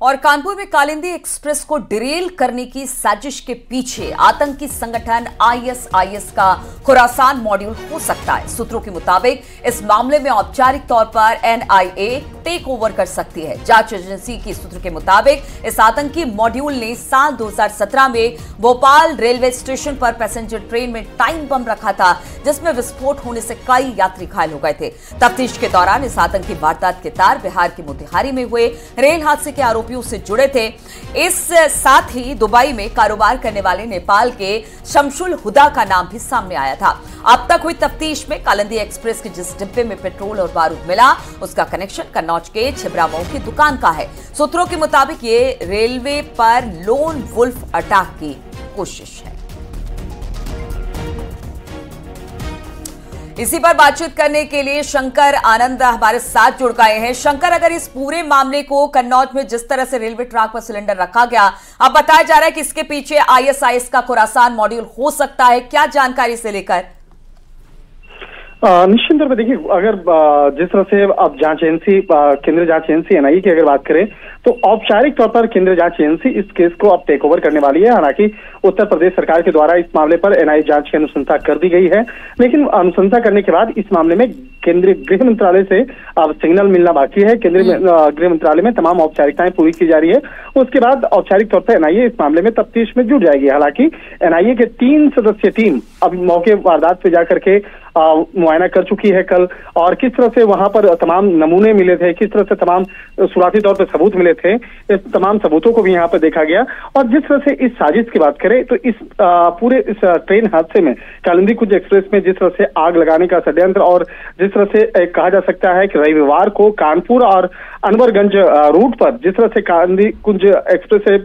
और कानपुर में कालिंदी एक्सप्रेस को डिरेल करने की साजिश के पीछे आतंकी संगठन आईएसआईएस का खुरासान मॉड्यूल हो सकता है। सूत्रों के मुताबिक इस मामले में औपचारिक तौर पर एनआईए टेक ओवर कर सकती है। जांच एजेंसी की सूत्र के मुताबिक इस आतंकी मॉड्यूल ने साल 2017 में भोपाल रेलवे स्टेशन पर पैसेंजर ट्रेन में टाइम बम रखा था, जिसमें विस्फोट होने से कई यात्री घायल हो गए थे। तफ्तीश के दौरान इस आतंकी वारदात के तार बिहार के मोतिहारी में हुए रेल हादसे के आरोपियों से जुड़े थे। इस साथ ही दुबई में कारोबार करने वाले नेपाल के शमशुल हुदा का नाम भी सामने आया था। अब तक हुई तफ्तीश में कालिंदी एक्सप्रेस के जिस डिब्बे में पेट्रोल और बारूद मिला, उसका कनेक्शन कन्नौज के छिबरामऊ की दुकान का है। सूत्रों के मुताबिक ये रेलवे पर लोन वुल्फ अटैक की कोशिश है। इसी पर बातचीत करने के लिए शंकर आनंद हमारे साथ जुड़ गए हैं। शंकर, अगर इस पूरे मामले को कन्नौज में जिस तरह से रेलवे ट्रैक पर सिलेंडर रखा गया, अब बताया जा रहा है कि इसके पीछे आईएसआईएस का खुरासान मॉड्यूल हो सकता है, क्या जानकारी से लेकर? निश्चित तौर पर देखिए, अगर जिस तरह से अब जांच एजेंसी केंद्रीय जांच एजेंसी एनआईए की अगर बात करें तो औपचारिक तौर पर केंद्रीय जांच एजेंसी इस केस को अब टेक ओवर करने वाली है। हालांकि उत्तर प्रदेश सरकार के द्वारा इस मामले पर एनआईए जांच की अनुशंसा कर दी गई है, लेकिन अनुशंसा करने के बाद इस मामले में केंद्रीय गृह मंत्रालय से अब सिग्नल मिलना बाकी है। केंद्रीय गृह मंत्रालय में तमाम औपचारिकताएं पूरी की जा रही है, उसके बाद औपचारिक तौर पर एनआईए इस मामले में तफ्तीश में जुट जाएगी। हालांकि एनआईए के 3 सदस्यीय टीम अब मौके वारदात पे जाकर के मुआयना कर चुकी है कल, और किस तरह से वहां पर तमाम नमूने मिले थे, किस तरह से तमाम शुरुआती तौर पर सबूत मिले थे, इस तमाम सबूतों को भी यहाँ पर देखा गया। और जिस तरह से इस साजिश की बात करें तो इस पूरे इस ट्रेन हादसे में कालिंदी कुंज एक्सप्रेस में जिस तरह से आग लगाने का षड्यंत्र, और जिस तरह से कहा जा सकता है कि रविवार को कानपुर और अनवरगंज रूट पर जिस तरह से कालिंदी कुंज एक्सप्रेस से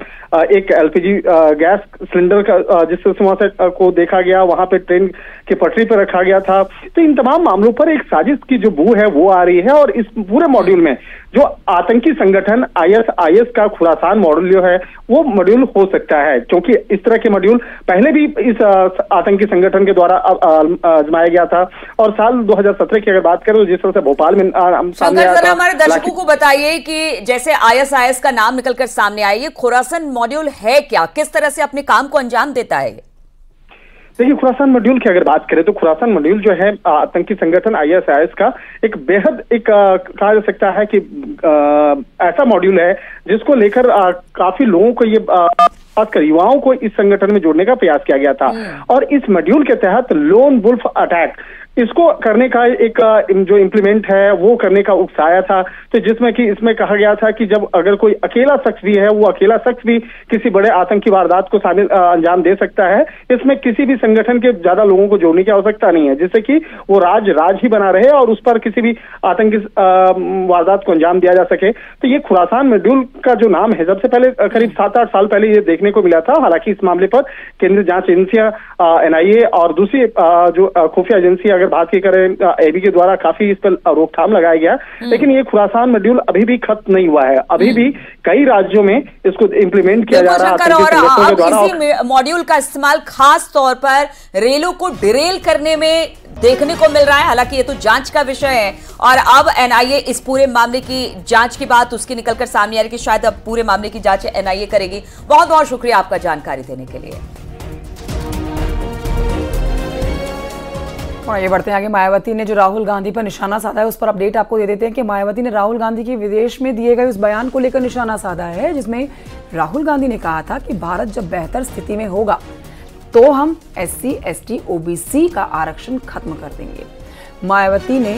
एक एलपीजी गैस सिलेंडर का जिस तरह से वहां से को देखा गया, वहां पे ट्रेन की पटरी पर रखा गया था, तो इन तमाम मामलों पर एक साजिश की जो बू है वो आ रही है। और इस पूरे मॉड्यूल में जो आतंकी संगठन आईएसआईएस का खुरासान मॉड्यूल जो है वो मॉड्यूल हो सकता है, क्योंकि इस तरह के मॉड्यूल पहले भी इस आतंकी संगठन के द्वारा आजमाया गया था। और साल 2017 की अगर बात करें तो जिस तरह से भोपाल में सामने आया था। हमारे दर्शकों को बताइए कि जैसे आईएसआईएस का नाम निकलकर सामने आया, ये खुरासान मॉड्यूल है क्या, किस तरह से अपने काम को अंजाम देता है? देखिए, खुरासान मॉड्यूल की अगर बात करें तो खुरासान मॉड्यूल जो है आतंकी संगठन आईएसआईएस का एक बेहद कहा जा सकता है कि ऐसा मॉड्यूल है जिसको लेकर काफी लोगों को ये खासकर युवाओं को इस संगठन में जोड़ने का प्रयास किया गया था। और इस मॉड्यूल के तहत लोन वुल्फ अटैक इसको करने का एक जो इम्प्लीमेंट है वो करने का उकसाया था, तो जिसमें कि इसमें कहा गया था कि जब अगर कोई अकेला शख्स भी है, वो अकेला शख्स भी किसी बड़े आतंकी वारदात को शामिल अंजाम दे सकता है। इसमें किसी भी संगठन के ज्यादा लोगों को जोड़ने की आवश्यकता नहीं है, जिससे कि वो राज ही बना रहे और उस पर किसी भी आतंकी वारदात को अंजाम दिया जा सके। तो ये खुरासान मॉड्यूल का जो नाम है, सबसे पहले करीब 7-8 साल पहले ये देखने को मिला था। हालांकि इस मामले पर केंद्रीय जांच एजेंसियां एनआईए और दूसरी जो खुफिया एजेंसी अगर बात की करें एबी के द्वारा काफी इस पर रोकथाम लगाया गया, लेकिन ये खुरासान मॉड्यूल अभी भी खत्म नहीं हुआ है। अभी भी कई राज्यों में इसको इम्प्लीमेंट किया जा रहा है। इसी मॉड्यूल का इस्तेमाल खास तौर पर रेलों को डिरेल करने में देखने को मिल रहा है। हालांकि ये तो जांच का विषय है और अब एनआईए इस पूरे मामले की जांच की बात उसकी निकलकर सामने आ रही है कि शायद अब पूरे मामले की जांच एनआईए करेगी। बहुत बहुत शुक्रिया आपका जानकारी देने के लिए। और ये बढ़ते हैं आगे। मायावती ने जो राहुल गांधी पर निशाना साधा है उस पर अपडेट आपको दे देते हैं कि मायावती ने राहुल गांधी के विदेश में दिए गए उस बयान को लेकर निशाना साधा है, जिसमें राहुल गांधी ने कहा था कि भारत जब बेहतर स्थिति में होगा तो हम SC, ST, OBC का आरक्षण खत्म कर देंगे। मायावती ने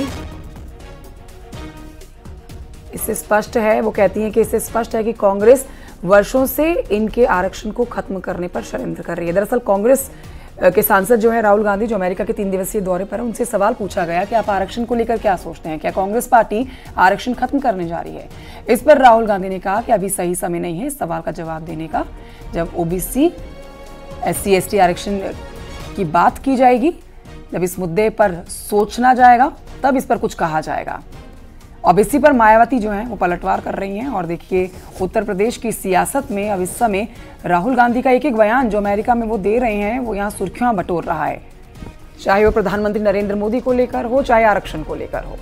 इससे स्पष्ट है, वो कहती हैं कि इससे स्पष्ट है कि कांग्रेस वर्षों से इनके आरक्षण को खत्म करने पर षड्यंत्र कर रही है। दरअसल कांग्रेस के सांसद जो है राहुल गांधी, जो अमेरिका के 3 दिवसीय दौरे पर है, उनसे सवाल पूछा गया कि आप आरक्षण को लेकर क्या सोचते हैं, क्या कांग्रेस पार्टी आरक्षण खत्म करने जा रही है। इस पर राहुल गांधी ने कहा कि अभी सही समय नहीं है इस सवाल का जवाब देने का। जब OBC, SC, ST आरक्षण की बात की जाएगी, जब इस मुद्दे पर सोचना जाएगा तब इस पर कुछ कहा जाएगा। अब इसी पर मायावती जो है वो पलटवार कर रही हैं। और देखिए, उत्तर प्रदेश की सियासत में अब इस समय राहुल गांधी का एक एक बयान जो अमेरिका में वो दे रहे हैं वो यहाँ सुर्खियां बटोर रहा है, चाहे वो प्रधानमंत्री नरेंद्र मोदी को लेकर हो, चाहे आरक्षण को लेकर हो।